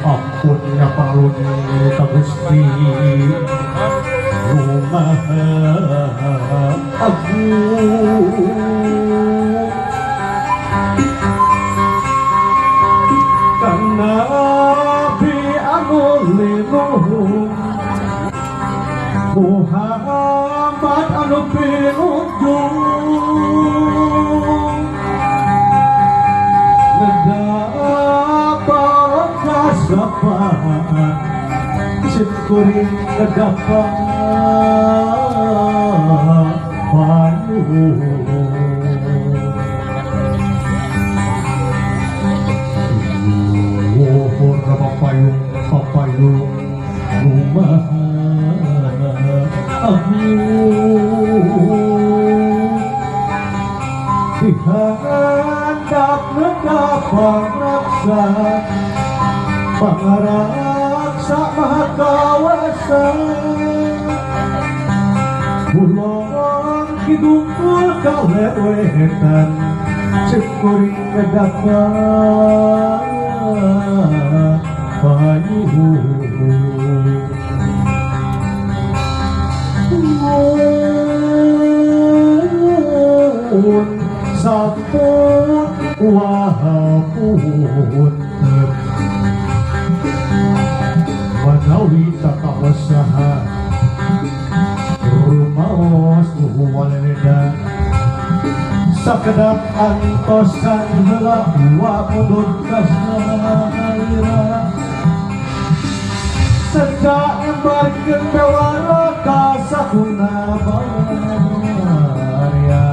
ampun ya palun ka Gusti Maha Agung karena Nabi anu liluhung Muhammad anu pinujung ngedapat kasabahan syukurin ngedapat payung luhur papayung papayung rumah dihandap ngedapat raksa pangaraksa maha kawasa Kulon hidungkul kalewetan syukurin ngedapat payung sampun wahapun manawi takawasaha rumaos waleda sakedap antosan heula wa mundur kasnaira sedang embarkeun bewara ka sakuna barya